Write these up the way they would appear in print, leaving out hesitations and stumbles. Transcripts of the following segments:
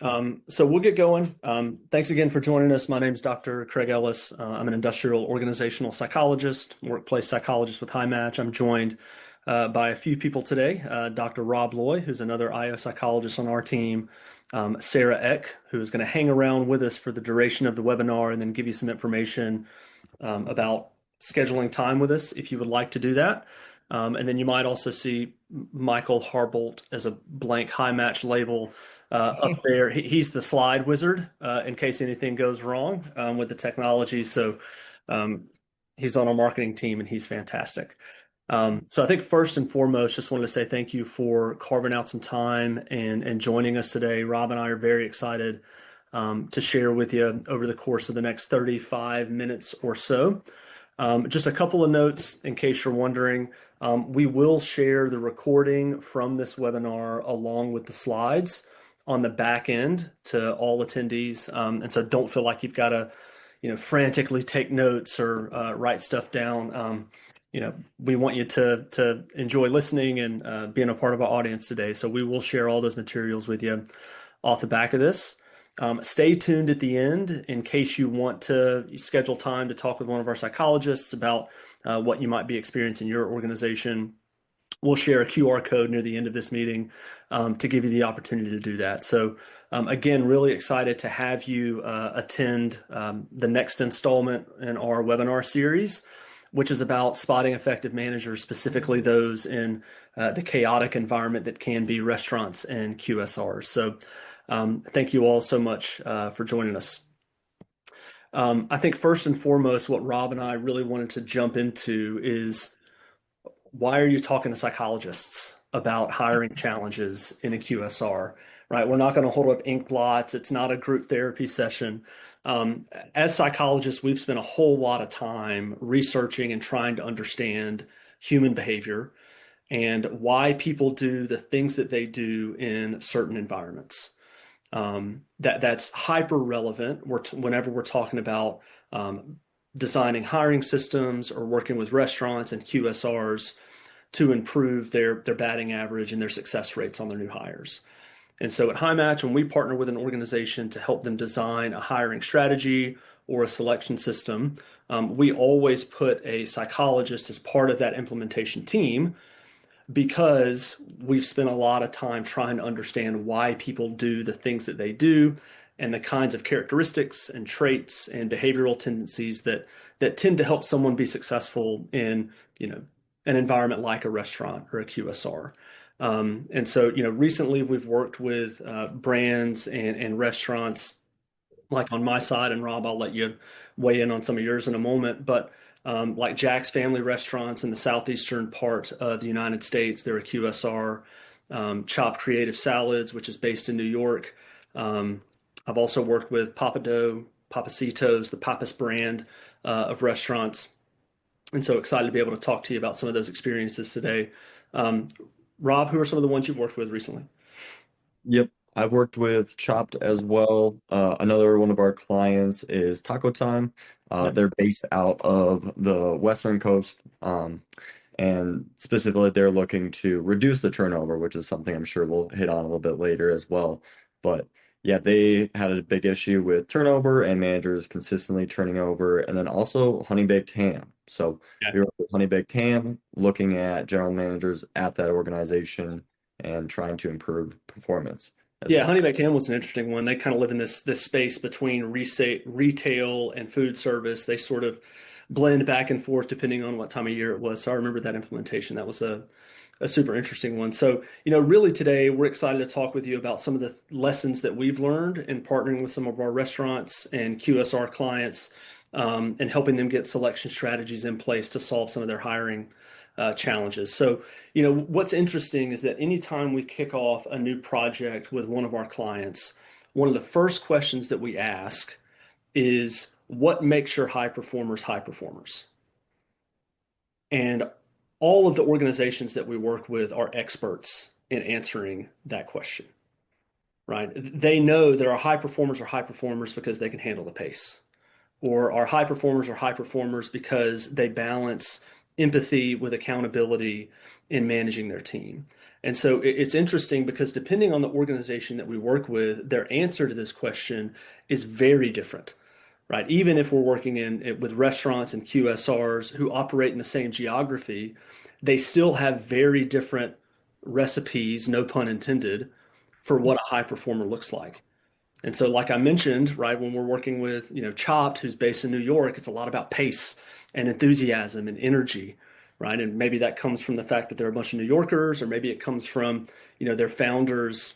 So we'll get going. Thanks again for joining us. My name is Dr. Craig Ellis. I'm an industrial organizational psychologist, workplace psychologist with HighMatch. I'm joined by a few people today. Dr. Rob Loy, who's another IO psychologist on our team. Sarah Eck, who is going to hang around with us for the duration of the webinar and then give you some information about scheduling time with us if you would like to do that. And then you might also see Michael Harbolt as a blank HighMatch label up there. He's the slide wizard in case anything goes wrong with the technology. So he's on our marketing team and he's fantastic. So I think first and foremost, just wanted to say thank you for carving out some time and joining us today. Rob and I are very excited to share with you over the course of the next 35 minutes or so. Just a couple of notes in case you're wondering. We will share the recording from this webinar along with the slides on the back end to all attendees. And so don't feel like you've got to, frantically take notes or write stuff down. We want you to enjoy listening and being a part of our audience today. So we will share all those materials with you off the back of this. Stay tuned at the end in case you want to schedule time to talk with one of our psychologists about what you might be experiencing in your organization. We'll share a QR code near the end of this meeting to give you the opportunity to do that. So again, really excited to have you attend the next installment in our webinar series, which is about spotting effective managers, specifically those in the chaotic environment that can be restaurants and QSRs. So thank you all so much for joining us. I think first and foremost, what Rob and I really wanted to jump into is, why are you talking to psychologists about hiring challenges in a QSR, right? We're not going to hold up ink blots. It's not a group therapy session. As psychologists, we've spent a whole lot of time researching and trying to understand human behavior and why people do the things that they do in certain environments. That's hyper relevant whenever we're talking about designing hiring systems or working with restaurants and QSRs to improve their batting average and their success rates on their new hires. And so at HighMatch, when we partner with an organization to help them design a hiring strategy or a selection system, we always put a psychologist as part of that implementation team, because we've spent a lot of time trying to understand why people do the things that they do and the kinds of characteristics and traits and behavioral tendencies that tend to help someone be successful in, an environment like a restaurant or a QSR. And so, recently we've worked with brands and restaurants, like on my side, and Rob, I'll let you weigh in on some of yours in a moment, but like Jack's Family Restaurants in the southeastern part of the United States, they're a QSR. Chopped Creative Salads, which is based in New York. I've also worked with Papa Dough, Papacitos, the Papas brand of restaurants. And so excited to be able to talk to you about some of those experiences today. Rob, who are some of the ones you've worked with recently? Yep, I've worked with Chopped as well. Another one of our clients is Taco Time. They're based out of the Western Coast, and specifically they're looking to reduce the turnover, which is something I'm sure we'll hit on a little bit later as well. But yeah, they had a big issue with turnover and managers consistently turning over, and then also honey baked ham. So we work with honey baked ham, looking at general managers at that organization and trying to improve performance as Yeah, well. Honey Baked Ham was an interesting one. They kind of live in this space between retail and food service. They sort of blend back and forth depending on what time of year it was. So I remember that implementation. That was a super interesting one. So, really today we're excited to talk with you about some of the lessons that we've learned in partnering with some of our restaurants and QSR clients, and helping them get selection strategies in place to solve some of their hiring challenges. So, what's interesting is that anytime we kick off a new project with one of our clients, one of the first questions that we ask is, what makes your high performers high performers? And all of the organizations that we work with are experts in answering that question, right? They know that our high performers are high performers because they can handle the pace, or our high performers are high performers because they balance empathy with accountability in managing their team. And so it's interesting because depending on the organization that we work with, their answer to this question is very different, right? Even if we're working with restaurants and QSRs who operate in the same geography, they still have very different recipes, no pun intended, for what a high performer looks like. And so, like I mentioned, right, when we're working with, Chopped, who's based in New York, it's a lot about pace and enthusiasm and energy, right? And maybe that comes from the fact that they're a bunch of New Yorkers, or maybe it comes from, their founders'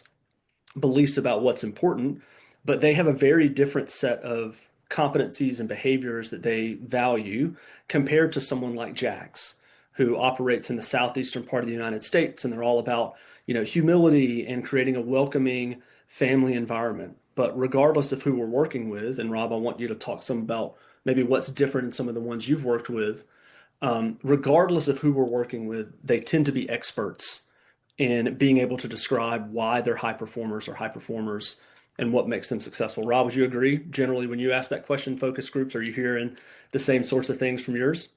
beliefs about what's important, but they have a very different set of competencies and behaviors that they value compared to someone like Jax, who operates in the southeastern part of the United States, and they're all about, humility and creating a welcoming family environment. But regardless of who we're working with, and Rob, I want you to talk some about maybe what's different in some of the ones you've worked with. Regardless of who we're working with, they tend to be experts in being able to describe why they're high performers or high performers and what makes them successful. Rob, would you agree? Generally, when you ask that question, focus groups, are you hearing the same sorts of things from yours?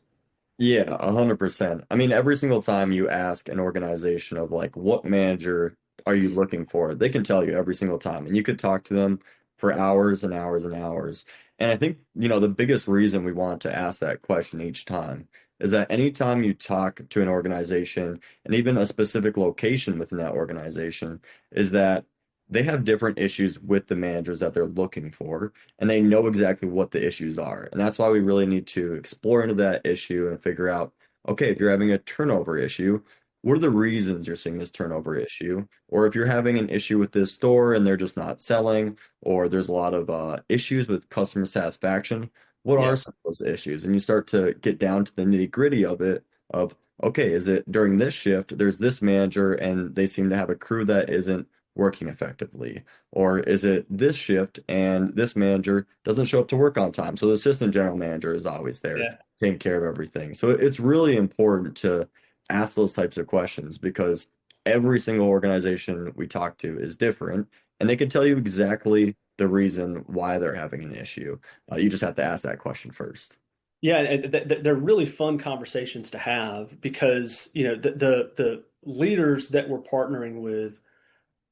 Yeah, 100%. I mean, every single time you ask an organization of like, what manager are you looking for? They can tell you every single time, and you could talk to them for hours and hours and hours. And I think, the biggest reason we want to ask that question each time is that anytime you talk to an organization and even a specific location within that organization, is that they have different issues with the managers that they're looking for, and they know exactly what the issues are. And that's why we really need to explore into that issue and figure out, okay, if you're having a turnover issue, what are the reasons you're seeing this turnover issue? Or if you're having an issue with this store and they're just not selling, or there's a lot of issues with customer satisfaction, what Yeah. are some of those issues? And you start to get down to the nitty-gritty of it, of, okay, is it during this shift, there's this manager and they seem to have a crew that isn't working effectively? Or is it this shift and this manager doesn't show up to work on time? So the assistant general manager is always there Yeah. taking care of everything. So it's really important to ask those types of questions because every single organization we talk to is different and they can tell you exactly the reason why they're having an issue. You just have to ask that question first. Yeah, and they're really fun conversations to have because, the leaders that we're partnering with,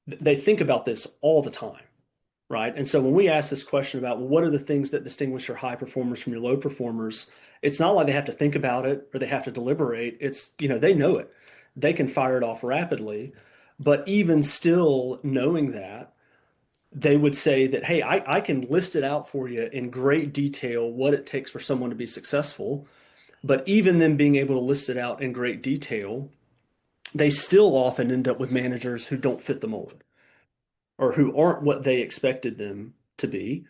they think about this all the time, right? And so when we ask this question about, well, what are the things that distinguish your high performers from your low performers, it's not like they have to think about it or they have to deliberate. It's, they know it. They can fire it off rapidly. But even still knowing that, they would say that, hey, I can list it out for you in great detail what it takes for someone to be successful. But even them being able to list it out in great detail, they still often end up with managers who don't fit the mold or who aren't what they expected them to be.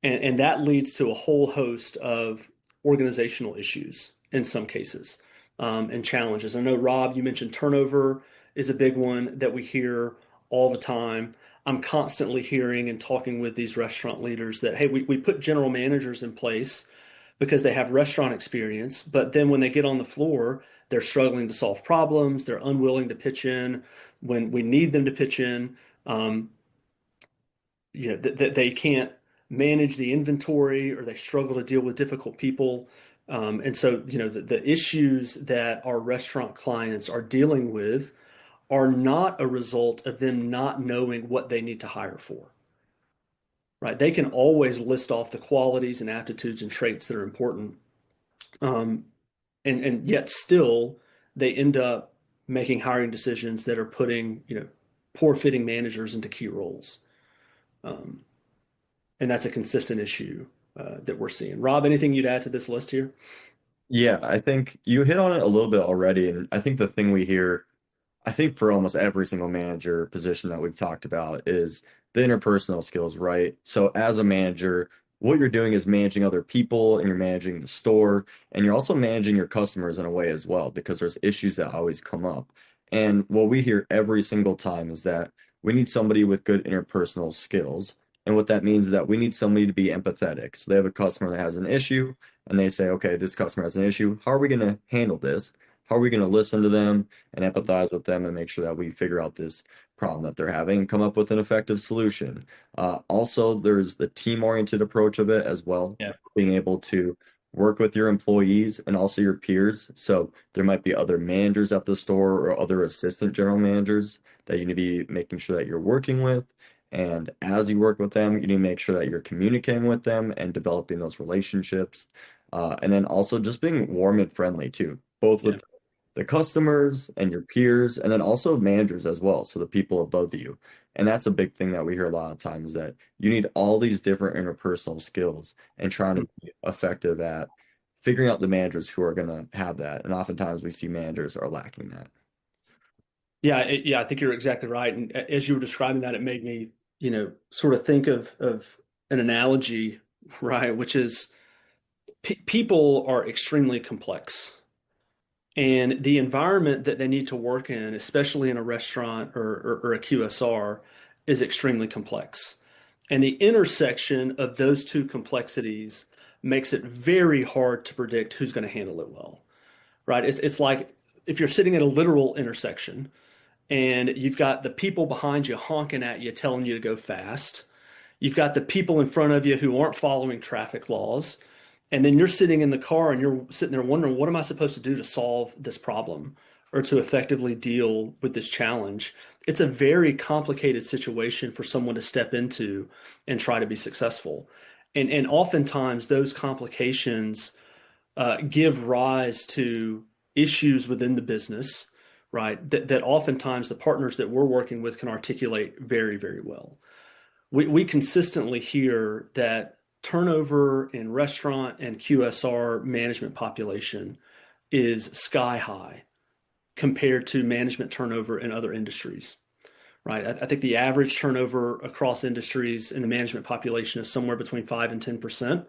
And that leads to a whole host of organizational issues in some cases, and challenges. I know, Rob, you mentioned turnover is a big one that we hear all the time. I'm constantly hearing and talking with these restaurant leaders that, hey, we put general managers in place because they have restaurant experience, but then when they get on the floor, they're struggling to solve problems. They're unwilling to pitch in when we need them to pitch in. Um, that they can't manage the inventory or they struggle to deal with difficult people. And so, the issues that our restaurant clients are dealing with are not a result of them not knowing what they need to hire for, right? They can always list off the qualities and aptitudes and traits that are important. Um, and yet still they end up making hiring decisions that are putting, poor fitting managers into key roles. Um, and that's a consistent issue that we're seeing. Rob, anything you'd add to this list here? Yeah, I think you hit on it a little bit already. And I think the thing we hear I think for almost every single manager position that we've talked about is the interpersonal skills, right? So as a manager, what you're doing is managing other people and you're managing the store and you're also managing your customers in a way as well because there's issues that always come up. And what we hear every single time is that we need somebody with good interpersonal skills. And what that means is that we need somebody to be empathetic. So they have a customer that has an issue and they say, okay, this customer has an issue. How are we going to handle this? How are we going to listen to them and empathize with them and make sure that we figure out this problem that they're having and come up with an effective solution? Also, there's the team-oriented approach of it as well, Yeah. being able to work with your employees and also your peers. So there might be other managers at the store or other assistant general managers that you need to be making sure that you're working with. And as you work with them, you need to make sure that you're communicating with them and developing those relationships. And then also just being warm and friendly too, both Yeah. with the customers and your peers, and then also managers as well. So the people above you. And that's a big thing that we hear a lot of times that you need all these different interpersonal skills and trying to be effective at figuring out the managers who are going to have that. And oftentimes we see managers are lacking that. Yeah, I think you're exactly right. And as you were describing that, it made me, sort of think of an analogy, right? Which is people are extremely complex, and the environment that they need to work in, especially in a restaurant or a QSR, is extremely complex. And the intersection of those two complexities makes it very hard to predict who's going to handle it well, right? It's like if you're sitting at a literal intersection and you've got the people behind you honking at you, telling you to go fast. You've got the people in front of you who aren't following traffic laws. And then you're sitting in the car and you're sitting there wondering, what am I supposed to do to solve this problem or to effectively deal with this challenge? It's a very complicated situation for someone to step into and try to be successful. And oftentimes those complications give rise to issues within the business, right? That oftentimes the partners that we're working with can articulate very, very well. We consistently hear that turnover in restaurant and QSR management population is sky high compared to management turnover in other industries, right? I think the average turnover across industries in the management population is somewhere between 5 and 10%.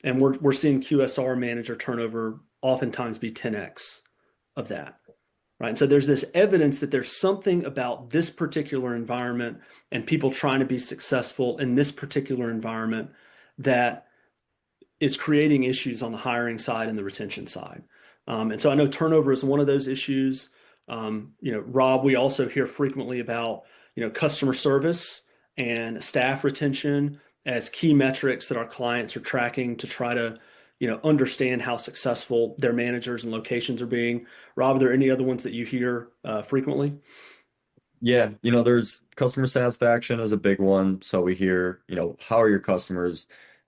And we're seeing QSR manager turnover oftentimes be 10x of that, right? And so there's this evidence that there's something about this particular environment and people trying to be successful in this particular environment that is creating issues on the hiring side and the retention side. And so I know turnover is one of those issues. Rob, we also hear frequently about, customer service and staff retention as key metrics that our clients are tracking to try to, understand how successful their managers and locations are being. Rob, are there any other ones that you hear frequently? Yeah, there's customer satisfaction is a big one. So we hear, how are your customers?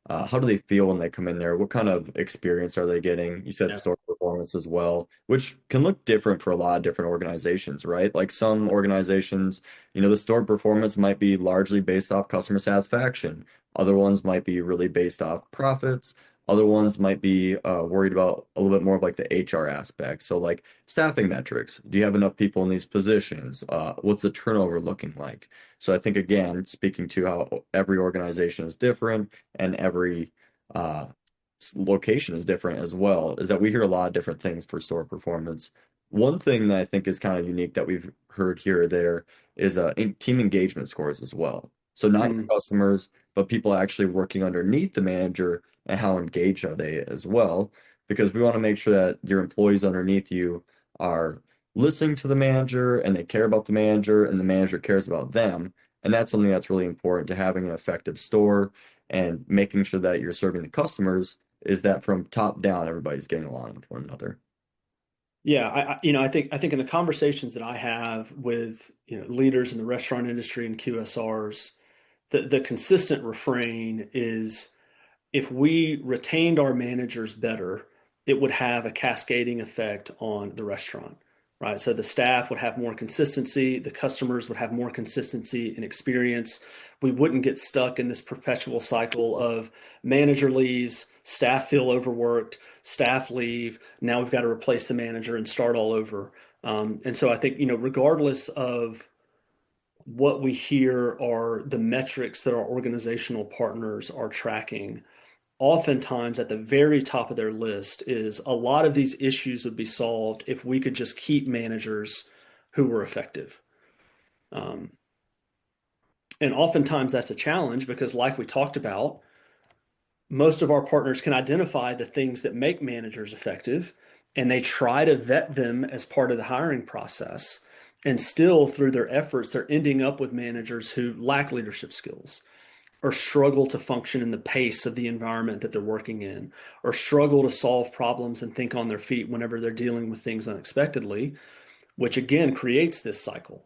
How do they feel when they come in there? What kind of experience are they getting? You said Yeah. store performance as well, which can look different for a lot of different organizations, right? Like some organizations, the store performance might be largely based off customer satisfaction. Other ones might be really based off profits. Other ones might be worried about a little bit more of like the HR aspect. So like staffing metrics. Do you have enough people in these positions? What's the turnover looking like? So I think again, speaking to how every organization is different and every uh, location is different as well, is that we hear a lot of different things for store performance. One thing that I think is kind of unique that we've heard here or there is team engagement scores as well. So not your Mm. customers, but people actually working underneath the manager and how engaged are they as well, because we want to make sure that your employees underneath you are listening to the manager and they care about the manager and the manager cares about them. And that's something that's really important to having an effective store and making sure that you're serving the customers is that from top down, everybody's getting along with one another. Yeah, I think in the conversations that I have with, leaders in the restaurant industry and QSRs, the consistent refrain is if we retained our managers better, it would have a cascading effect on the restaurant, right? So the staff would have more consistency, the customers would have more consistency and experience. We wouldn't get stuck in this perpetual cycle of manager leaves, staff feel overworked, staff leave. Now we've got to replace the manager and start all over. And so I think, regardless of what we hear are the metrics that our organizational partners are tracking, oftentimes at the very top of their list is a lot of these issues would be solved if we could just keep managers who were effective. Um, and oftentimes that's a challenge because, like we talked about, most of our partners can identify the things that make managers effective and they try to vet them as part of the hiring process. And still, through their efforts, they're ending up with managers who lack leadership skills. or struggle to function in the pace of the environment that they're working in, or struggle to solve problems and think on their feet whenever they're dealing with things unexpectedly, which again creates this cycle.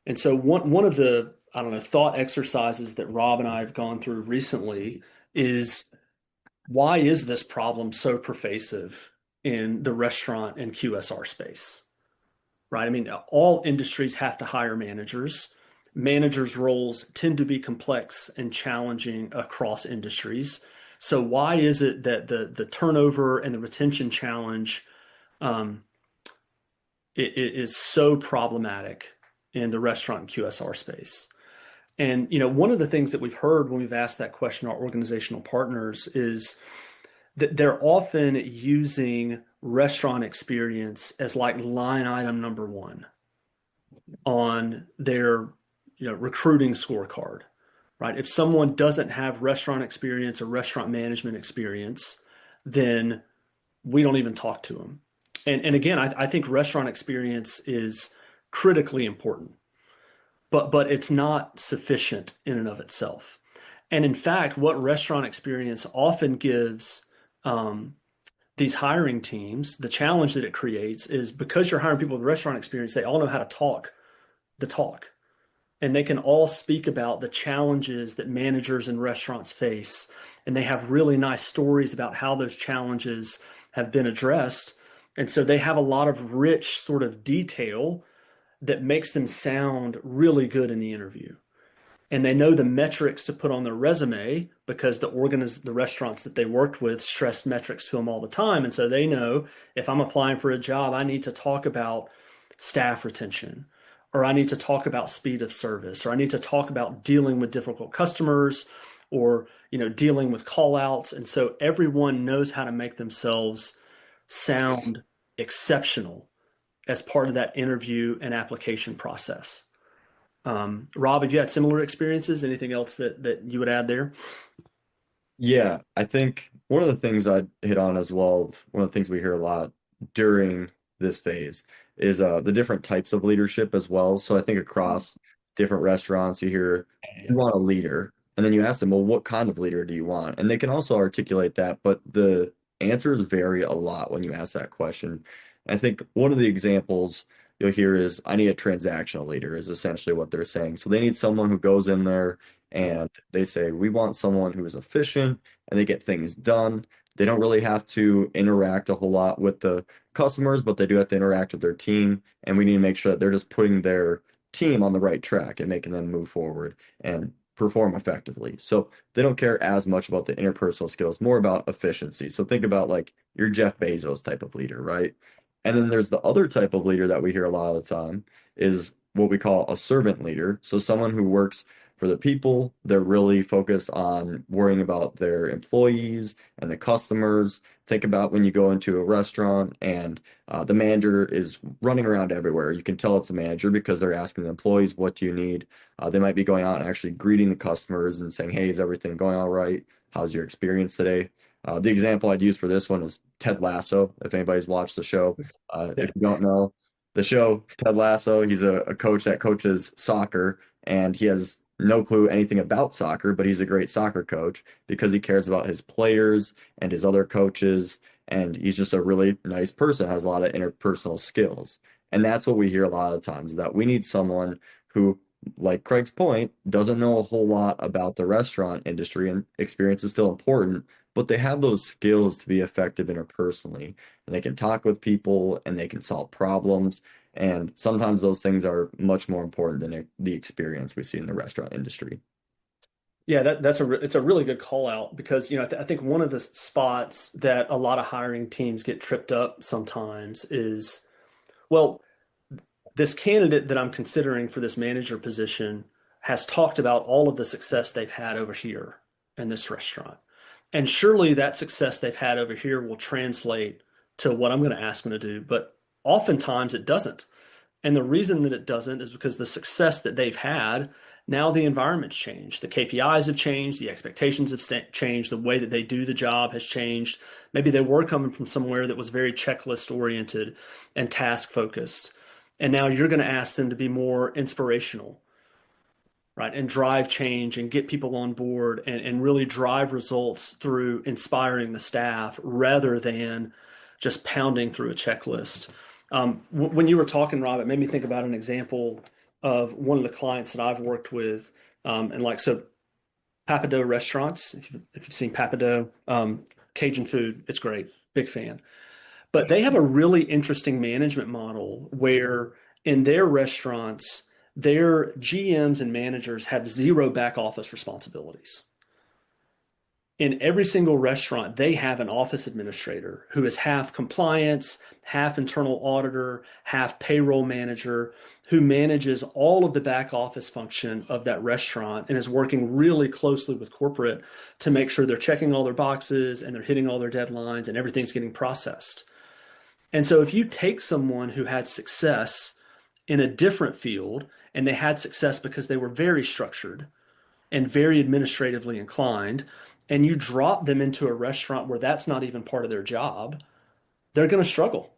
And so one of the, I don't know, thought exercises that Rob and I have gone through recently is, why is this problem so pervasive in the restaurant and QSR space? Right? I mean, all industries have to hire managers. Managers' roles tend to be complex and challenging across industries. So why is it that the turnover and the retention challenge um, it is so problematic in the restaurant and QSR space? And one of the things that we've heard when we've asked that question to our organizational partners is that they're often using restaurant experience as like line item number one on their recruiting scorecard, right? If someone doesn't have restaurant experience or restaurant management experience, then we don't even talk to them. And again, I think restaurant experience is critically important, but it's not sufficient in and of itself. And in fact, what restaurant experience often gives these hiring teams, the challenge that it creates is, because you're hiring people with restaurant experience, they all know how to talk the talk. And they can all speak about the challenges that managers in restaurants face. And they have really nice stories about how those challenges have been addressed. And so they have a lot of rich sort of detail that makes them sound really good in the interview. And they know the metrics to put on their resume because the restaurants that they worked with stressed metrics to them all the time. And so they know, if I'm applying for a job, I need to talk about staff retention, or I need to talk about speed of service, or I need to talk about dealing with difficult customers, or dealing with call outs. And so everyone knows how to make themselves sound exceptional as part of that interview and application process. Rob, have you had similar experiences? Anything else that you would add there? Yeah, I think one of the things I'd hit on as well, one of the things we hear a lot during this phase is the different types of leadership as well. So I think across different restaurants, you hear you want a leader, and then you ask them, well, what kind of leader do you want? And they can also articulate that, but the answers vary a lot when you ask that question. I think one of the examples you'll hear is, I need a transactional leader, is essentially what they're saying. So they need someone who goes in there and they say, we want someone who is efficient and they get things done. They don't really have to interact a whole lot with the customers, but they do have to interact with their team. And we need to make sure that they're just putting their team on the right track and making them move forward and perform effectively. So they don't care as much about the interpersonal skills, more about efficiency. So think about like your Jeff Bezos type of leader, right? And then there's the other type of leader that we hear a lot of the time is what we call a servant leader. So someone who works for the people, they're really focused on worrying about their employees and the customers. Think about when you go into a restaurant and the manager is running around everywhere. You can tell it's a manager because they're asking the employees, what do you need? They might be going out and actually greeting the customers and saying, hey, is everything going all right? How's your experience today? The example I'd use for this one is Ted Lasso, if anybody's watched the show. If you don't know the show, Ted Lasso, he's a coach that coaches soccer, and he has no clue anything about soccer, but he's a great soccer coach because he cares about his players and his other coaches, and he's just a really nice person, has a lot of interpersonal skills. And that's what we hear a lot of times, that we need someone who, like Craig's point, doesn't know a whole lot about the restaurant industry, and experience is still important, but they have those skills to be effective interpersonally, and they can talk with people and they can solve problems. And sometimes those things are much more important than the experience we see in the restaurant industry. Yeah, it's a really good call out, because I think one of the spots that a lot of hiring teams get tripped up sometimes is, well, this candidate that I'm considering for this manager position has talked about all of the success they've had over here in this restaurant. And surely that success they've had over here will translate to what I'm going to ask them to do. But oftentimes it doesn't. And the reason that it doesn't is because the success that they've had, now the environment's changed. The KPIs have changed. The expectations have changed. The way that they do the job has changed. Maybe they were coming from somewhere that was very checklist oriented and task focused. And now you're going to ask them to be more inspirational, right? And drive change and get people on board and really drive results through inspiring the staff rather than just pounding through a checklist. When you were talking, Rob, it made me think about an example of one of the clients that I've worked with. And like, so Papado restaurants, if you've seen Papado, Cajun food, it's great. Big fan. But they have a really interesting management model where in their restaurants, their GMs and managers have zero back office responsibilities. In every single restaurant, they have an office administrator who is half compliance, half internal auditor, half payroll manager, who manages all of the back office function of that restaurant and is working really closely with corporate to make sure they're checking all their boxes and they're hitting all their deadlines and everything's getting processed. And so if you take someone who had success in a different field and they had success because they were very structured and very administratively inclined, and you drop them into a restaurant where that's not even part of their job, they're going to struggle,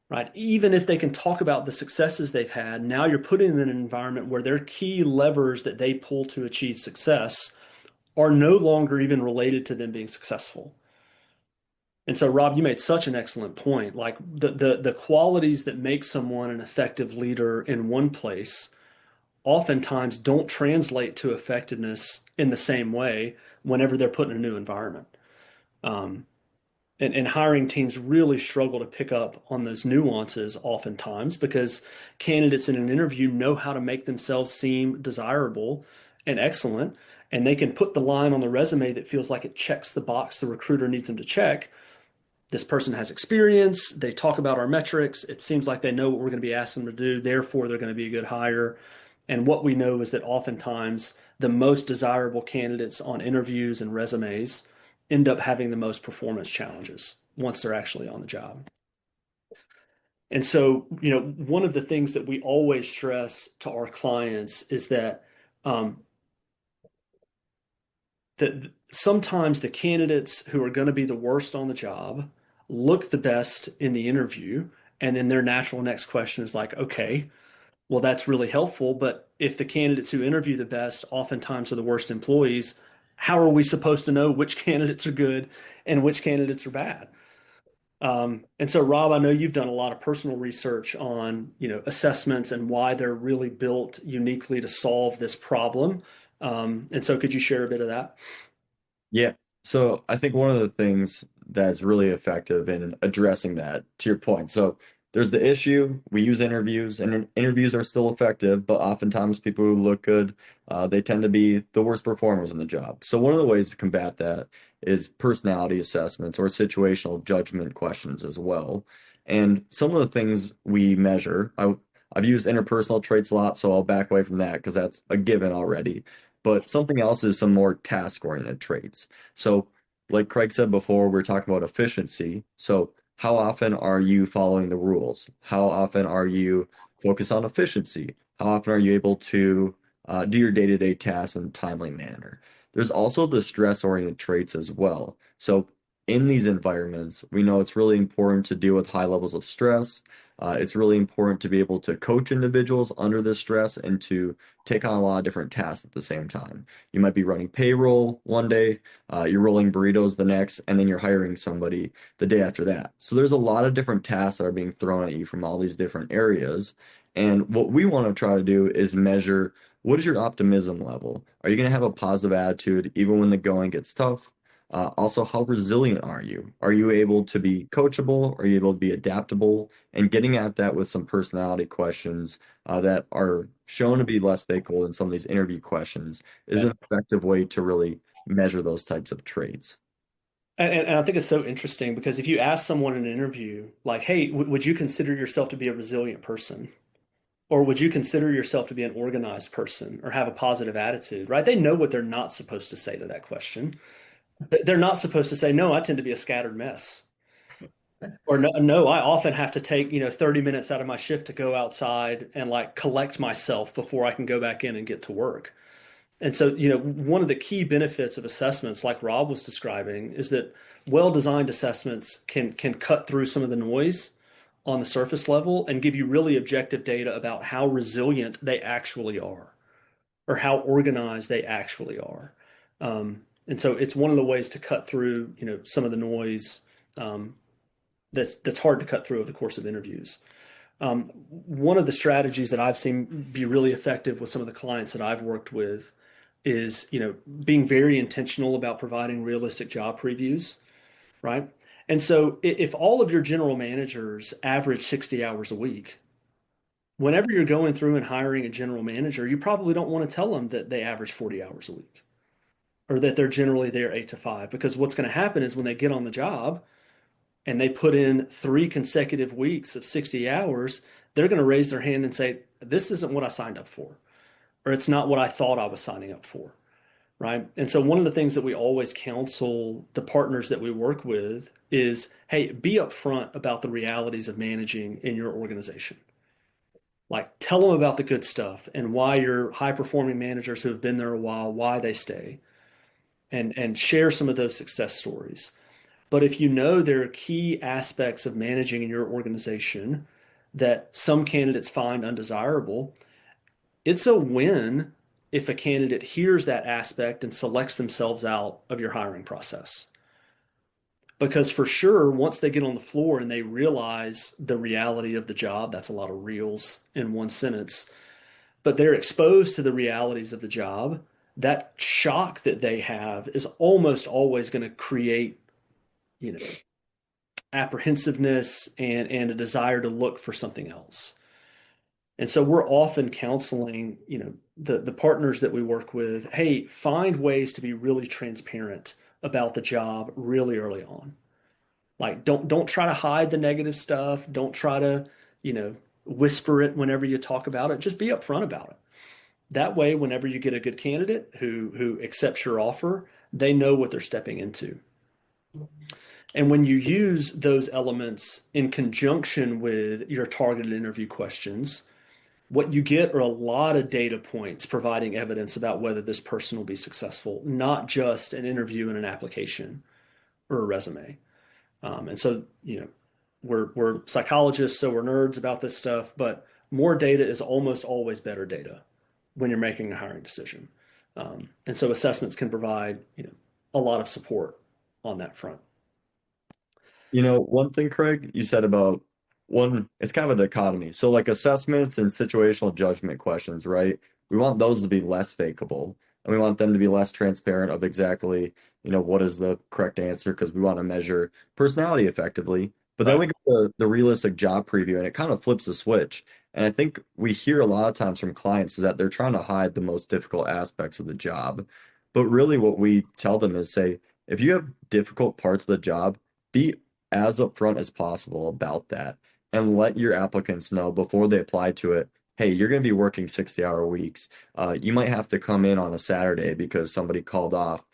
right? Even if they can talk about the successes they've had, now you're putting them in an environment where their key levers that they pull to achieve success are no longer even related to them being successful. And so, Rob, you made such an excellent point. Like the qualities that make someone an effective leader in one place oftentimes don't translate to effectiveness in the same way whenever they're put in a new environment. Um, and hiring teams really struggle to pick up on those nuances oftentimes because candidates in an interview know how to make themselves seem desirable and excellent. And they can put the line on the resume that feels like it checks the box the recruiter needs them to check. This person has experience. They talk about our metrics. It seems like they know what we're going to be asking them to do. Therefore, they're going to be a good hire. And what we know is that oftentimes the most desirable candidates on interviews and resumes end up having the most performance challenges once they're actually on the job. And so, one of the things that we always stress to our clients is that um, that sometimes the candidates who are going to be the worst on the job look the best in the interview, and then their natural next question is like, okay, well, that's really helpful. But if the candidates who interview the best oftentimes are the worst employees, how are we supposed to know which candidates are good and which candidates are bad? And so, Rob, I know you've done a lot of personal research on, assessments and why they're really built uniquely to solve this problem. And so, could you share a bit of that? Yeah. So I think one of the things that's really effective in addressing that, to your point. So there's the issue, we use interviews, and interviews are still effective, but oftentimes people who look good, they tend to be the worst performers in the job. So one of the ways to combat that is personality assessments or situational judgment questions as well. And some of the things we measure, I've used interpersonal traits a lot, so I'll back away from that because that's a given already. But something else is some more task-oriented traits. So, like Craig said before, we are talking about efficiency. So, how often are you following the rules? How often are you focused on efficiency? How often are you able to do your day-to-day tasks in a timely manner? There's also the stress-oriented traits as well. So, in these environments, we know it's really important to deal with high levels of stress. It's really important to be able to coach individuals under this stress and to take on a lot of different tasks at the same time. You might be running payroll one day, you're rolling burritos the next, and then you're hiring somebody the day after that. So there's a lot of different tasks that are being thrown at you from all these different areas. And what we want to try to do is measure what is your optimism level? Are you going to have a positive attitude even when the going gets tough? Also, how resilient are you? Are you able to be coachable? Are you able to be adaptable? And getting at that with some personality questions that are shown to be less faithful than some of these interview questions is an effective way to really measure those types of traits. And I think it's so interesting because if you ask someone in an interview, like, hey, would you consider yourself to be a resilient person? Or would you consider yourself to be an organized person or have a positive attitude, right? They know what they're not supposed to say to that question. They're not supposed to say, no, I tend to be a scattered mess. Or no, no, I often have to take, 30 minutes out of my shift to go outside and like collect myself before I can go back in and get to work. And so, one of the key benefits of assessments, like Rob was describing, is that well-designed assessments can cut through some of the noise on the surface level and give you really objective data about how resilient they actually are. or how organized they actually are. And so it's one of the ways to cut through, some of the noise um, that's hard to cut through over the course of interviews. One of the strategies that I've seen be really effective with some of the clients that I've worked with is, being very intentional about providing realistic job previews, right? And so if all of your general managers average 60 hours a week, whenever you're going through and hiring a general manager, you probably don't want to tell them that they average 40 hours a week or that they're generally there 8 to 5, because what's going to happen is when they get on the job and they put in 3 consecutive weeks of 60 hours, they're going to raise their hand and say, this isn't what I signed up for, or it's not what I thought I was signing up for. Right. And so one of the things that we always counsel the partners that we work with is, hey, be upfront about the realities of managing in your organization. Like, tell them about the good stuff and why your high performing managers who have been there a while, why they stay, and share some of those success stories. But if you know there are key aspects of managing in your organization that some candidates find undesirable, it's a win if a candidate hears that aspect and selects themselves out of your hiring process. Because for sure, once they get on the floor and they realize the reality of the job, that's a lot of reels in one sentence, but they're exposed to the realities of the job, that shock that they have is almost always going to create, you know, apprehensiveness and a desire to look for something else. And so we're often counseling, the partners that we work with, hey, find ways to be really transparent about the job really early on. Like, don't try to hide the negative stuff. Don't try to, whisper it whenever you talk about it. Just be upfront about it. That way, whenever you get a good candidate who accepts your offer, they know what they're stepping into. And when you use those elements in conjunction with your targeted interview questions, what you get are a lot of data points providing evidence about whether this person will be successful, not just an interview and an application or a resume. And so, we're psychologists, so we're nerds about this stuff, but more data is almost always better data when you're making a hiring decision. And so assessments can provide, a lot of support on that front. One thing, Craig, you said about one, it's kind of a dichotomy. So, like assessments and situational judgment questions, right? We want those to be less fakeable, and we want them to be less transparent of exactly, what is the correct answer because we want to measure personality effectively. But then Right. we go to the realistic job preview, and it kind of flips the switch. And I think we hear a lot of times from clients is that they're trying to hide the most difficult aspects of the job. But really, what we tell them is say, if you have difficult parts of the job, be as upfront as possible about that and let your applicants know before they apply to it, hey, you're going to be working 60-hour weeks. You might have to come in on a Saturday because somebody called off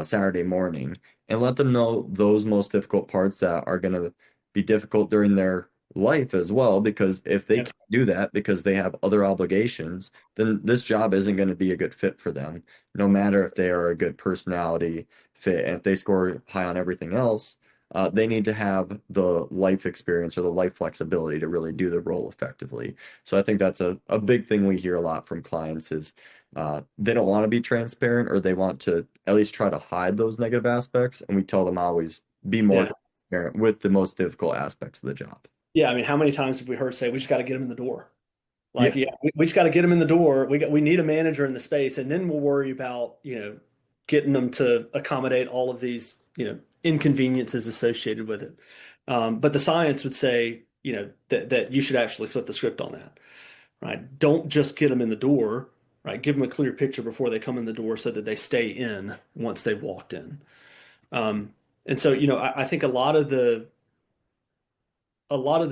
Saturday morning, and let them know those most difficult parts that are going to be difficult during their life as well. Because if they Yeah. can't do that because they have other obligations, then this job isn't going to be a good fit for them, no matter if they are a good personality fit. And if they score high on everything else, they need to have the life experience or the life flexibility to really do the role effectively. So I think that's a big thing we hear a lot from clients is they don't want to be transparent or they want to at least try to hide those negative aspects. And we tell them always be more Yeah. transparent with the most difficult aspects of the job. Yeah. I mean, how many times have we heard say, we just got to get them in the door? Yeah. Like, yeah, we just got to get them in the door. We need a manager in the space, and then we'll worry about, getting them to accommodate all of these, inconveniences associated with it. But the science would say, that you should actually flip the script on that, right? Don't just get them in the door, right? Give them a clear picture before they come in the door so that they stay in once they've walked in. And so, I think a lot of the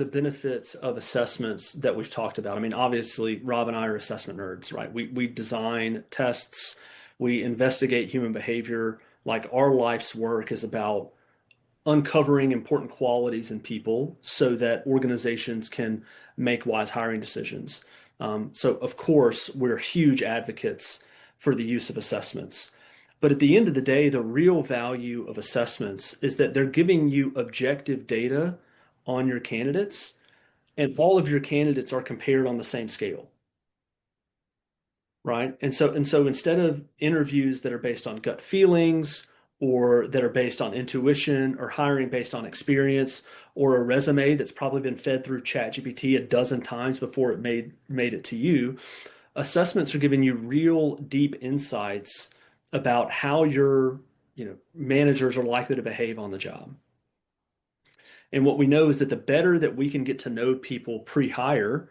benefits of assessments that we've talked about. I mean, obviously, Rob and I are assessment nerds, right? We design tests, we investigate human behavior. Like, our life's work is about uncovering important qualities in people so that organizations can make wise hiring decisions. So, of course, we're huge advocates for the use of assessments. But at the end of the day, the real value of assessments is that they're giving you objective data on your candidates, and all of your candidates are compared on the same scale, right? And so instead of interviews that are based on gut feelings or that are based on intuition or hiring based on experience or a resume that's probably been fed through ChatGPT a dozen times before it made it to you, assessments are giving you real deep insights about how your managers are likely to behave on the job. And what we know is that the better that we can get to know people pre-hire,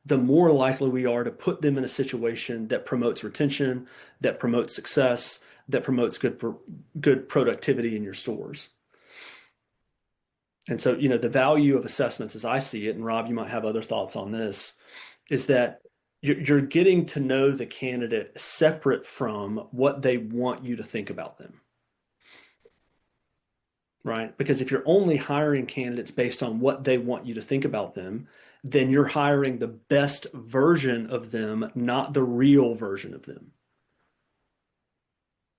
the more likely we are to put them in a situation that promotes retention, that promotes success, that promotes good productivity in your stores. And so, the value of assessments as I see it, and Rob, you might have other thoughts on this, is that you're getting to know the candidate separate from what they want you to think about them, right? Because if you're only hiring candidates based on what they want you to think about them, then you're hiring the best version of them, not the real version of them.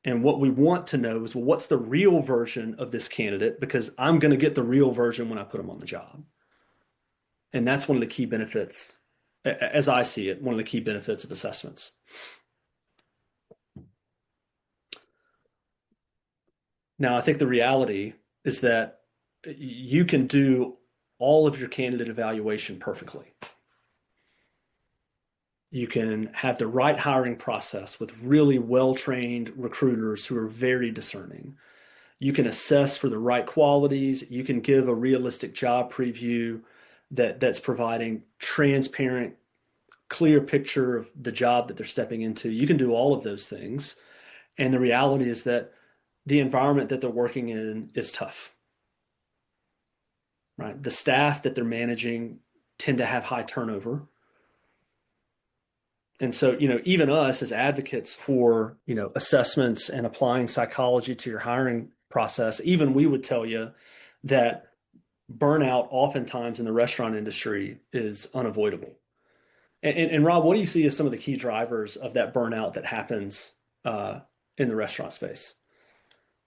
And what we want to know is, well, what's the real version of this candidate? Because I'm going to get the real version when I put them on the job. And that's one of the key benefits, as I see it, one of the key benefits of assessments. Now, I think the reality is that you can do all of your candidate evaluation perfectly. You can have the right hiring process with really well-trained recruiters who are very discerning. You can assess for the right qualities. You can give a realistic job preview that's providing transparent, clear picture of the job that they're stepping into. You can do all of those things. And the reality is that the environment that they're working in is tough, right? The staff that they're managing tend to have high turnover. And so, even us as advocates for, assessments and applying psychology to your hiring process, even we would tell you that burnout oftentimes in the restaurant industry is unavoidable. And Rob, what do you see as some of the key drivers of that burnout that happens in the restaurant space?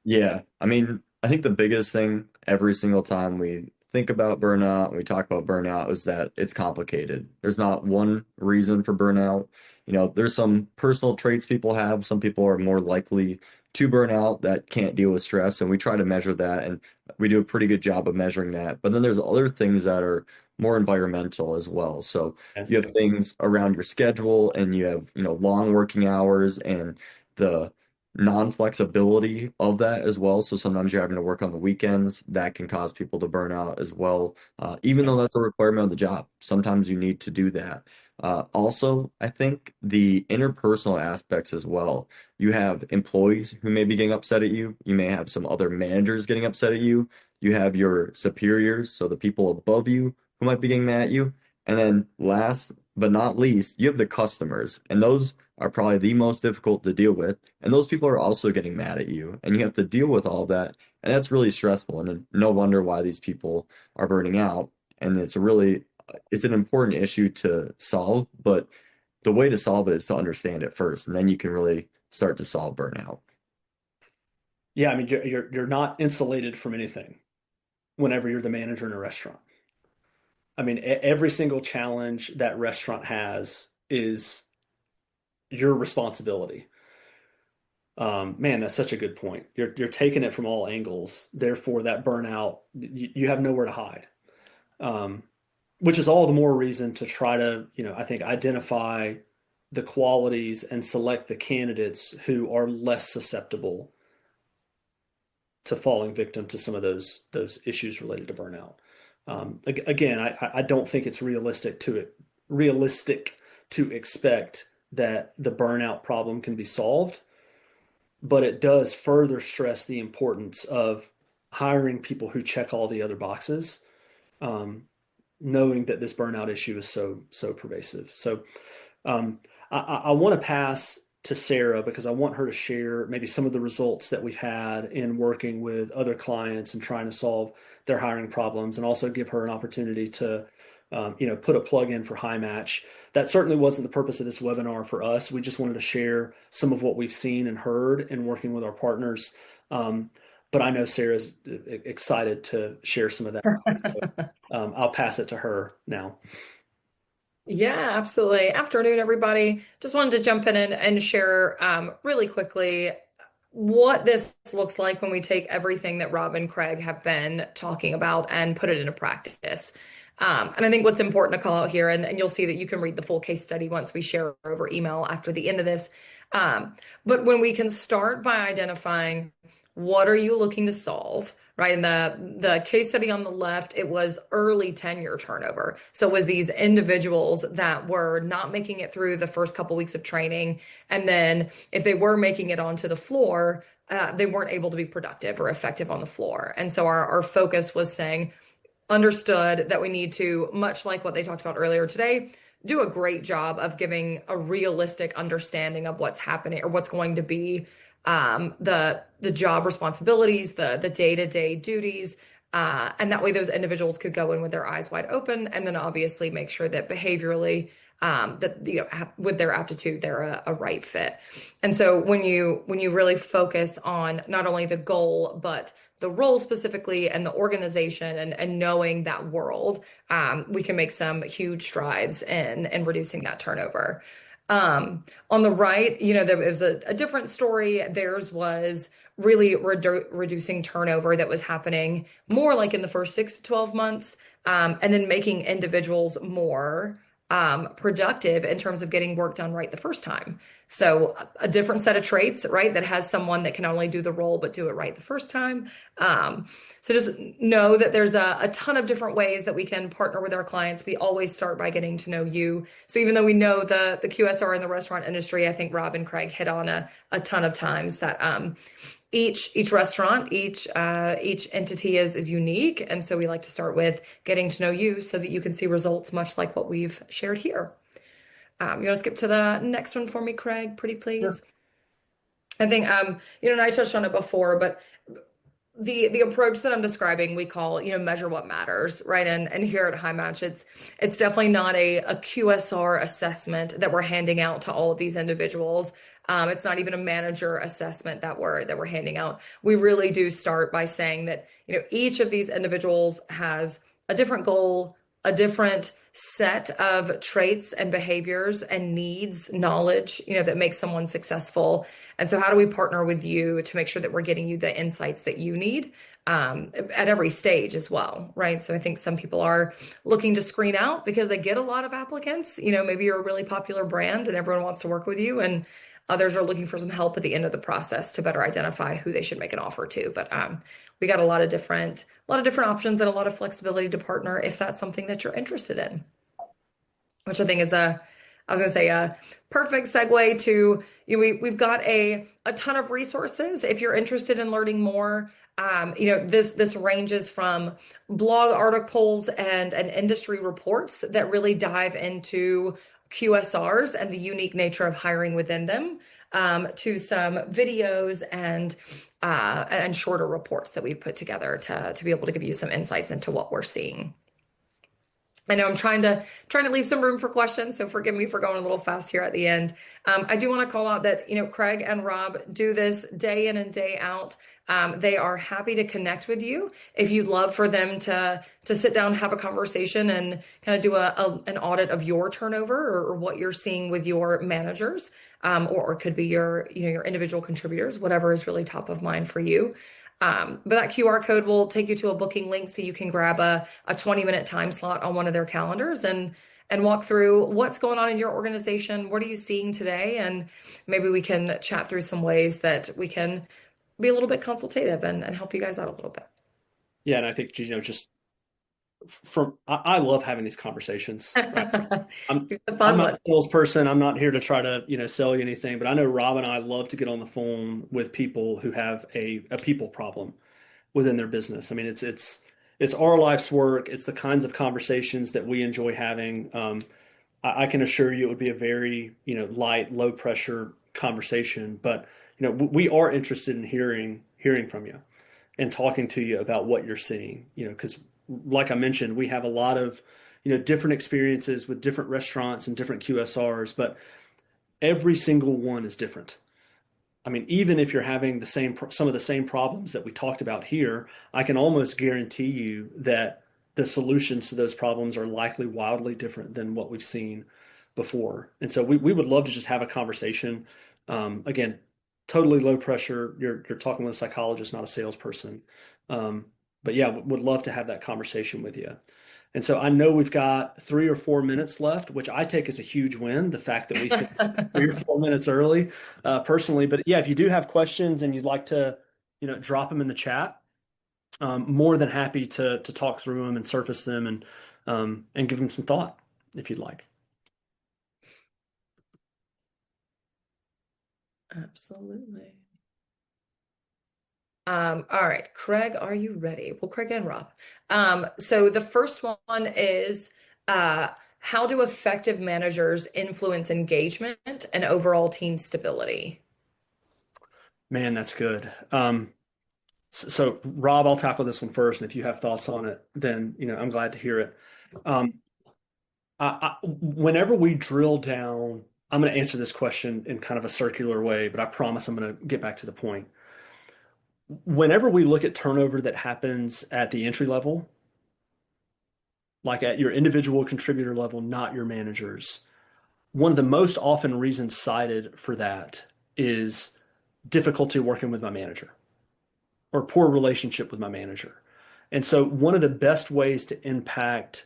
Yeah, I mean, I think the biggest thing every single time we think about burnout and we talk about burnout is that it's complicated. There's not one reason for burnout. There's some personal traits people have. Some people are more likely to burn out that can't deal with stress, and we try to measure that, and we do a pretty good job of measuring that. But then there's other things that are more environmental as well. So Yeah. you have things around your schedule, and you have, long working hours and the non-flexibility of that as well. So sometimes you're having to work on the weekends. That can cause people to burn out as well. Even though that's a requirement of the job, sometimes you need to do that. Also, I think the interpersonal aspects as well. You have employees who may be getting upset at you. You may have some other managers getting upset at you. You have your superiors, so the people above you who might be getting mad at you. And then last but not least, you have the customers, and those are probably the most difficult to deal with. And those people are also getting mad at you, and you have to deal with all that. And that's really stressful. And no wonder why these people are burning out. And it's an important issue to solve, but the way to solve it is to understand it first, and then you can really start to solve burnout. Yeah, I mean, you're not insulated from anything whenever you're the manager in a restaurant. I mean, every single challenge that restaurant has is your responsibility. Man, that's such a good point. You're taking it from all angles. Therefore, that burnout, you have nowhere to hide. Um, which is all the more reason to try to, I think, identify the qualities and select the candidates who are less susceptible to falling victim to some of those issues related to burnout. Again, I don't think it's realistic to expect that the burnout problem can be solved, but it does further stress the importance of hiring people who check all the other boxes, knowing that this burnout issue is so pervasive. So I want to pass to Sarah because I want her to share maybe some of the results that we've had in working with other clients and trying to solve their hiring problems, and also give her an opportunity to, put a plug in for HighMatch. That certainly wasn't the purpose of this webinar for us. We just wanted to share some of what we've seen and heard in working with our partners. But I know Sarah's excited to share some of that. So, I'll pass it to her now. Yeah, absolutely. Afternoon, everybody. Just wanted to jump in and share really quickly what this looks like when we take everything that Rob and Craig have been talking about and put it into practice. And I think what's important to call out here, and you'll see that you can read the full case study once we share over email after the end of this. But when we can start by identifying what are you looking to solve? Right. In the case study on the left, it was early tenure turnover. So it was these individuals that were not making it through the first couple weeks of training. And then if they were making it onto the floor, they weren't able to be productive or effective on the floor. And so our focus was saying, understood that we need to, much like what they talked about earlier today, do a great job of giving a realistic understanding of what's happening or what's going to be the job responsibilities, the day-to-day duties, and that way those individuals could go in with their eyes wide open, and then obviously make sure that behaviorally that with their aptitude they're a right fit. And so when you really focus on not only the goal but the role specifically and the organization and knowing that world, we can make some huge strides in reducing that turnover. On the right, there was a different story. Theirs was really reducing turnover that was happening more like in the first 6 to 12 months, and then making individuals more productive in terms of getting work done right the first time. So a different set of traits, right, that has someone that can only do the role but do it right the first time. So just know that there's a ton of different ways that we can partner with our clients. We always start by getting to know you. So even though we know the QSR in the restaurant industry, I think Rob and Craig hit on a ton of times that each restaurant, each entity is unique, and so we like to start with getting to know you so that you can see results much like what we've shared here. You want to skip to the next one for me, Craig, pretty Sure. please? I think and I touched on it before, but the approach that I'm describing we call, measure what matters, right? And here at HighMatch, it's definitely not a QSR assessment that we're handing out to all of these individuals. It's not even a manager assessment that we're handing out. We really do start by saying that, each of these individuals has a different goal, a different set of traits and behaviors and needs, knowledge, that makes someone successful. And so how do we partner with you to make sure that we're getting you the insights that you need at every stage as well, right? So I think some people are looking to screen out because they get a lot of applicants. Maybe you're a really popular brand and everyone wants to work with you, and others are looking for some help at the end of the process to better identify who they should make an offer to. But we got a lot of different options and a lot of flexibility to partner if that's something that you're interested in, which I think is I was going to say a perfect segue to, we've got a ton of resources if you're interested in learning more. This ranges from blog articles and industry reports that really dive into QSRs and the unique nature of hiring within them, to some videos and shorter reports that we've put together to be able to give you some insights into what we're seeing. I know I'm trying to leave some room for questions, so forgive me for going a little fast here at the end. I do want to call out that Craig and Rob do this day in and day out. They are happy to connect with you if you'd love for them to sit down, have a conversation, and kind of do an audit of your turnover or what you're seeing with your managers, or it could be your individual contributors, whatever is really top of mind for you. But that QR code will take you to a booking link so you can grab a 20-minute time slot on one of their calendars and walk through what's going on in your organization. What are you seeing today? And maybe we can chat through some ways that we can be a little bit consultative and help you guys out a little bit. Yeah, and I think just I love having these conversations, right? I'm It's a I'm fun not one. a salesperson. I'm not here to try to, sell you anything, but I know Rob and I love to get on the phone with people who have a people problem within their business. I mean, it's our life's work. It's the kinds of conversations that we enjoy having. I can assure you it would be a very, light, low pressure conversation, but we are interested in hearing from you and talking to you about what you're seeing, because like I mentioned, we have a lot of, different experiences with different restaurants and different QSRs, but every single one is different. I mean, even if you're having some of the same problems that we talked about here, I can almost guarantee you that the solutions to those problems are likely wildly different than what we've seen before. And so we would love to just have a conversation. Again, totally low pressure. You're talking with a psychologist, not a salesperson. Um, but yeah, would love to have that conversation with you. And so I know we've got 3 or 4 minutes left, which I take as a huge win, the fact that we finished 3 or 4 minutes early, personally. But yeah, if you do have questions and you'd like to, drop them in the chat, more than happy to talk through them and surface them and give them some thought if you'd like. Absolutely. All right, Craig, are you ready? Well, Craig and Rob. So the first one is how do effective managers influence engagement and overall team stability? Man, that's good. So Rob, I'll tackle this one first, and if you have thoughts on it, then I'm glad to hear it. Um, whenever we drill down, I'm going to answer this question in kind of a circular way, but I promise I'm going to get back to the point. Whenever we look at turnover that happens at the entry level, like at your individual contributor level, not your managers, one of the most often reasons cited for that is difficulty working with my manager or poor relationship with my manager. And so, one of the best ways to impact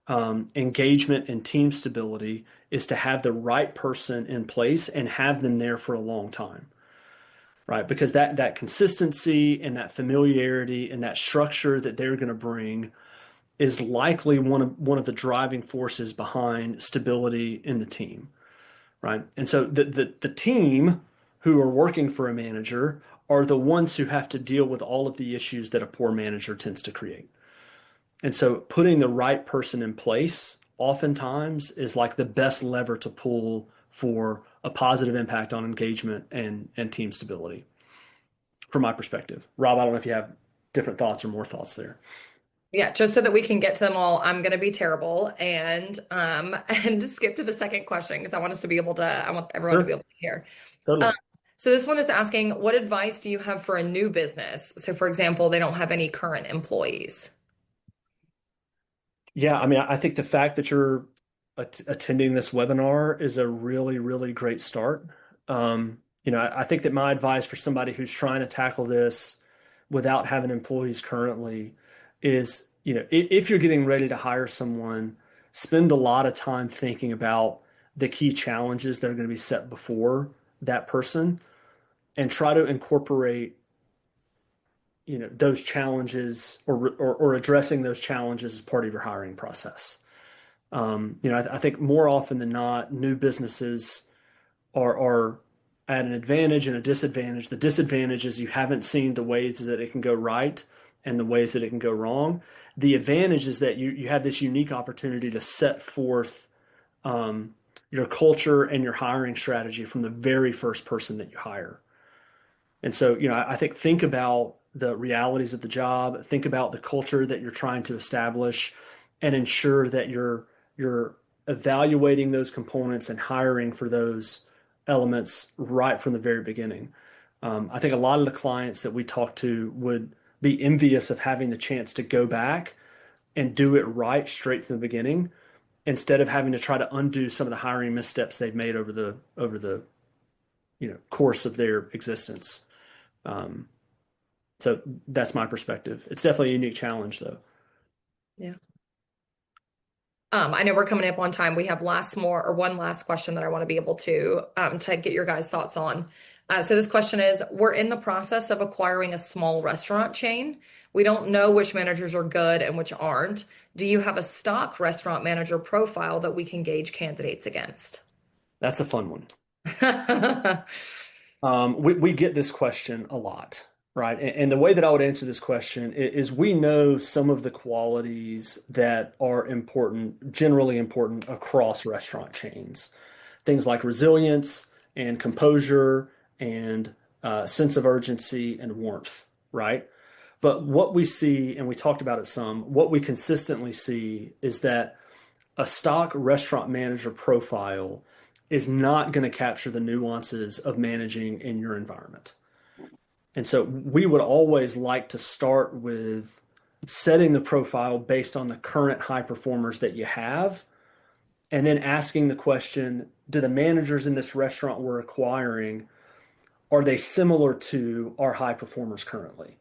engagement and team stability is to have the right person in place and have them there for a long time, right? Because that consistency and that familiarity and that structure that they're going to bring is likely one of the driving forces behind stability in the team, right? And so the team who are working for a manager are the ones who have to deal with all of the issues that a poor manager tends to create. And so putting the right person in place oftentimes is like the best lever to pull for a positive impact on engagement and team stability from my perspective. Rob, I don't know if you have different thoughts or more thoughts there. Yeah, just so that we can get to them all, I'm gonna be terrible and just skip to the second question because I want everyone to be Sure, able to hear. Um, totally. so this one is asking, what advice do you have for a new business? So for example, they don't have any current employees. Yeah, I mean, I think the fact that you're attending this webinar is a really, really great start. I think that my advice for somebody who's trying to tackle this without having employees currently is, if you're getting ready to hire someone, spend a lot of time thinking about the key challenges that are going to be set before that person and try to incorporate, those challenges or addressing those challenges as part of your hiring process. I think more often than not, new businesses are at an advantage and a disadvantage. The disadvantage is you haven't seen the ways that it can go right and the ways that it can go wrong. The advantage is that you have this unique opportunity to set forth your culture and your hiring strategy from the very first person that you hire. And so, I think about the realities of the job, think about the culture that you're trying to establish, and ensure that you're evaluating those components and hiring for those elements right from the very beginning. I think a lot of the clients that we talk to would be envious of having the chance to go back and do it right straight from the beginning instead of having to try to undo some of the hiring missteps they've made over the course of their existence. Um, so that's my perspective. It's definitely a unique challenge, though. Yeah. I know we're coming up on time. We have one last question that I want to be able to get your guys' thoughts on. So this question is, we're in the process of acquiring a small restaurant chain. We don't know which managers are good and which aren't. Do you have a stock restaurant manager profile that we can gauge candidates against? That's a fun one. We get this question a lot, right? And the way that I would answer this question is we know some of the qualities that are important, generally important across restaurant chains. Things like resilience and composure and sense of urgency and warmth, right? But what we see, and we talked about it some, what we consistently see is that a stock restaurant manager profile is not going to capture the nuances of managing in your environment. And so we would always like to start with setting the profile based on the current high performers that you have, and then asking the question, do the managers in this restaurant we're acquiring, are they similar to our high performers currently?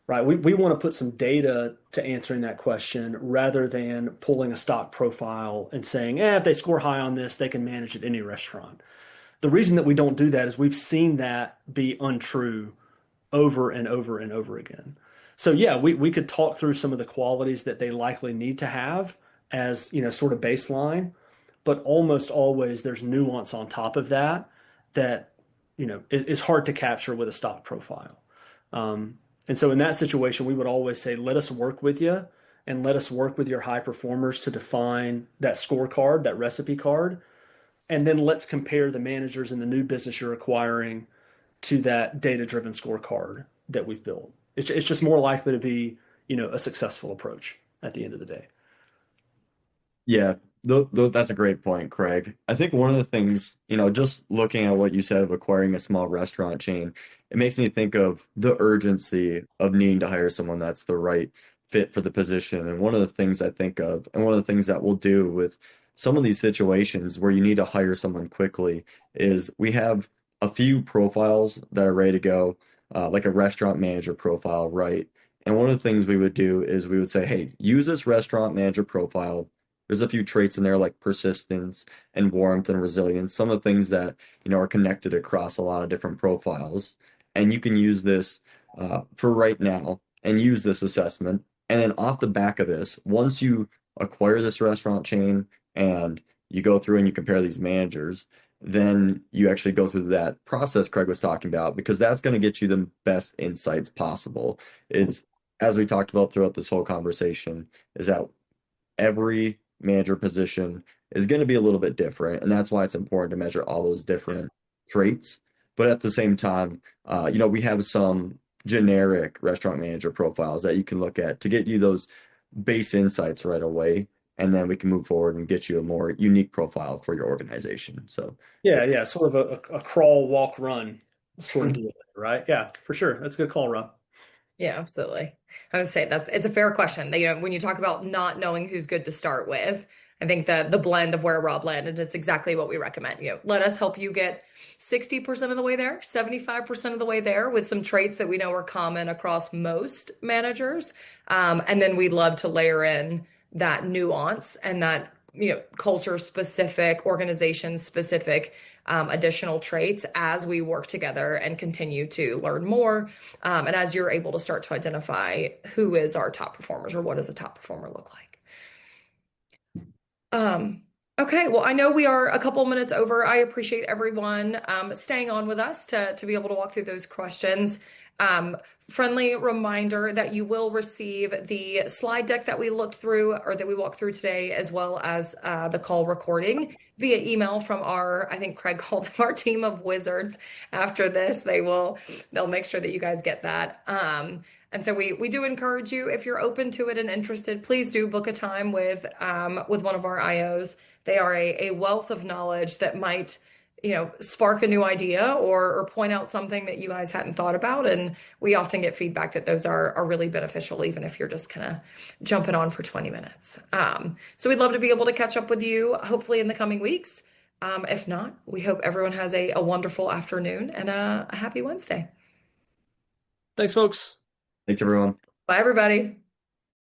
Right. We want to put some data to answering that question rather than pulling a stock profile and saying, if they score high on this, they can manage at any restaurant. The reason that we don't do that is we've seen that be untrue over and over and over again. So yeah, we could talk through some of the qualities that they likely need to have as, sort of baseline, but almost always there's nuance on top of that that, is hard to capture with a stock profile. And so in that situation, we would always say, let us work with you and let us work with your high performers to define that scorecard, that recipe card. And then let's compare the managers in the new business you're acquiring to that data-driven scorecard that we've built. It's just more likely to be, a successful approach at the end of the day. Yeah, that's a great point, Craig. I think one of the things, just looking at what you said of acquiring a small restaurant chain, it makes me think of the urgency of needing to hire someone that's the right fit for the position. And one of the things I think of, and one of the things that we'll do with some of these situations where you need to hire someone quickly, is we have a few profiles that are ready to go, like a restaurant manager profile, right? And one of the things we would do is we would say, hey, use this restaurant manager profile. There's a few traits in there like persistence and warmth and resilience, some of the things that, are connected across a lot of different profiles. And you can use this for right now and use this assessment. And then off the back of this, once you acquire this restaurant chain and you go through and you compare these managers, then you actually go through that process Craig was talking about, because that's going to get you the best insights possible. Is, as we talked about throughout this whole conversation, is that every manager position is going to be a little bit different. And that's why it's important to measure all those different traits. But at the same time, we have some generic restaurant manager profiles that you can look at to get you those base insights right away. And then we can move forward and get you a more unique profile for your organization. So, Yeah, sort of a crawl, walk, run sort of deal, right? Yeah, for sure. That's a good call, Rob. Yeah, absolutely. I would say it's a fair question. When you talk about not knowing who's good to start with, I think that the blend of where Rob landed is exactly what we recommend. Let us help you get 60% of the way there, 75% of the way there with some traits that we know are common across most managers. And then we'd love to layer in that nuance and that, culture specific, organization specific additional traits as we work together and continue to learn more. And as you're able to start to identify who is our top performers or what does a top performer look like. Okay, well, I know we are a couple minutes over. I appreciate everyone staying on with us to be able to walk through those questions. Friendly reminder that you will receive the slide deck that we looked through or that we walked through today, as well as the call recording via email from I think Craig called them our team of wizards. After this, they'll make sure that you guys get that. And so we do encourage you, if you're open to it and interested, please do book a time with one of our IOs. They are a wealth of knowledge that might spark a new idea or point out something that you guys hadn't thought about. And we often get feedback that those are really beneficial, even if you're just kind of jumping on for 20 minutes. So we'd love to be able to catch up with you, hopefully in the coming weeks. If not, we hope everyone has a wonderful afternoon and a happy Wednesday. Thanks, folks. thanks, everyone. Bye, everybody.